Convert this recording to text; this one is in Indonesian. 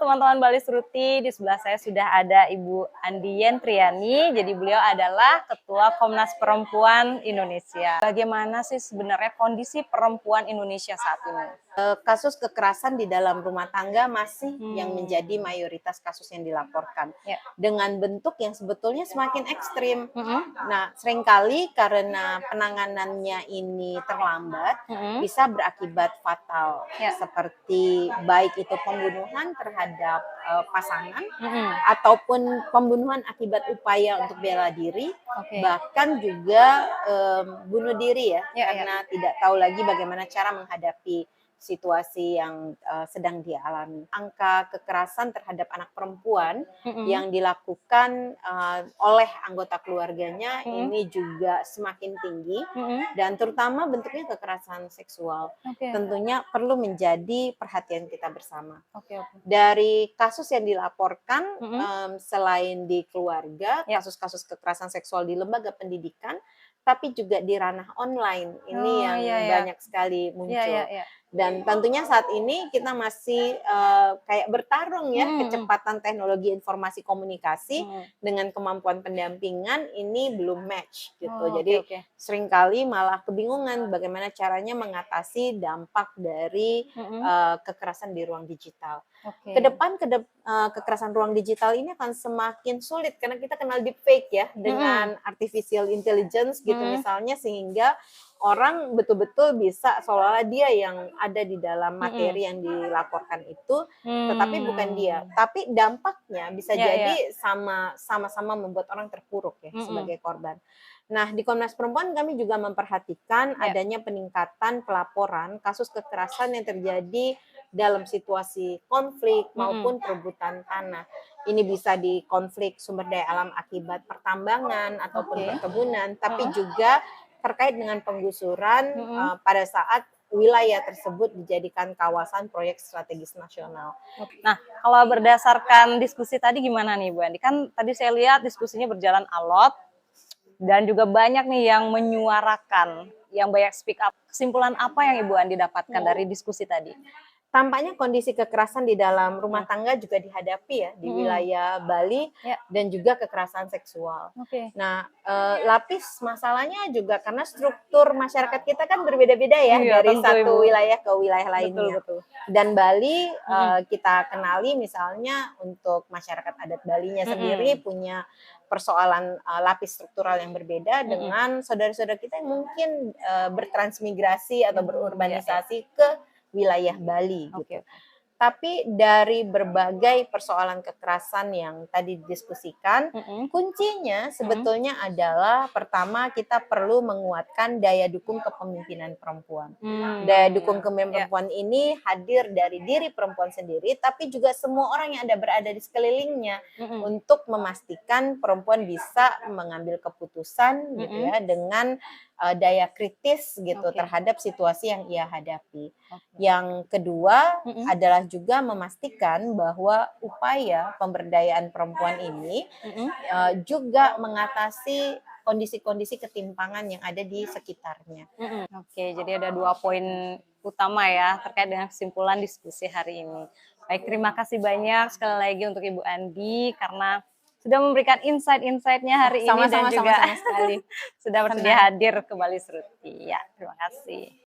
teman-teman Bali Seruti, di sebelah saya sudah ada Ibu Andien Triani. Jadi beliau adalah Ketua Komnas Perempuan Indonesia. Bagaimana sih sebenarnya kondisi perempuan Indonesia saat ini? Kasus kekerasan di dalam rumah tangga masih yang menjadi mayoritas kasus yang dilaporkan. Ya. Dengan bentuk yang sebetulnya semakin ekstrim. Nah, seringkali karena penanganannya ini terlambat, bisa berakibat fatal. Ya. Seperti baik itu pembunuhan terhadap pasangan, ataupun pembunuhan akibat upaya untuk bela diri, bahkan juga bunuh diri ya, karena tidak tahu lagi bagaimana cara menghadapi situasi yang sedang dialami. Angka kekerasan terhadap anak perempuan yang dilakukan oleh anggota keluarganya ini juga semakin tinggi, dan terutama bentuknya kekerasan seksual. Tentunya perlu menjadi perhatian kita bersama. Dari kasus yang dilaporkan, selain di keluarga, kasus-kasus kekerasan seksual di lembaga pendidikan, tapi juga di ranah online ini yang banyak sekali muncul. Dan tentunya saat ini kita masih kayak bertarung ya, kecepatan teknologi informasi komunikasi dengan kemampuan pendampingan ini belum match gitu. Jadi seringkali malah kebingungan bagaimana caranya mengatasi dampak dari kekerasan di ruang digital. Kedepan kekerasan ruang digital ini akan semakin sulit karena kita kenal deepfake ya, dengan artificial intelligence gitu misalnya, sehingga orang betul-betul bisa seolah-olah dia yang ada di dalam materi yang dilaporkan itu, tetapi bukan dia. Tapi dampaknya bisa jadi sama-sama membuat orang terpuruk ya sebagai korban. Nah, di Komnas Perempuan kami juga memperhatikan adanya peningkatan pelaporan kasus kekerasan yang terjadi dalam situasi konflik maupun perebutan tanah. Ini bisa di konflik sumber daya alam akibat pertambangan ataupun perkebunan, tapi juga terkait dengan penggusuran pada saat wilayah tersebut dijadikan kawasan proyek strategis nasional. Nah, kalau berdasarkan diskusi tadi gimana nih Bu Andi? Kan tadi saya lihat diskusinya berjalan alot dan juga banyak nih yang menyuarakan, yang banyak speak up. Kesimpulan apa yang Ibu Andi dapatkan dari diskusi tadi? Tampaknya kondisi kekerasan di dalam rumah tangga juga dihadapi ya di wilayah Bali, dan juga kekerasan seksual. Nah, lapis masalahnya juga karena struktur masyarakat kita kan berbeda-beda ya, dari satu wilayah ke wilayah lainnya. Dan Bali kita kenali misalnya untuk masyarakat adat Balinya sendiri punya persoalan lapis struktural yang berbeda dengan saudara-saudara kita yang mungkin bertransmigrasi atau berurbanisasi ke wilayah Bali gitu. Tapi dari berbagai persoalan kekerasan yang tadi didiskusikan, kuncinya sebetulnya adalah pertama kita perlu menguatkan daya dukung kepemimpinan perempuan. Daya dukung kepemimpinan perempuan ini hadir dari diri perempuan sendiri, tapi juga semua orang yang berada di sekelilingnya untuk memastikan perempuan bisa mengambil keputusan gitu ya dengan daya kritis gitu terhadap situasi yang ia hadapi. Yang kedua adalah juga memastikan bahwa upaya pemberdayaan perempuan ini juga mengatasi kondisi-kondisi ketimpangan yang ada di sekitarnya. Jadi ada 2 poin utama ya terkait dengan kesimpulan diskusi hari ini. Baik, terima kasih banyak sekali lagi untuk Ibu Andi karena sudah memberikan insight-insight-nya hari ini dan juga sudah bersedia hadir ke Bali Seruti. Ya, terima kasih.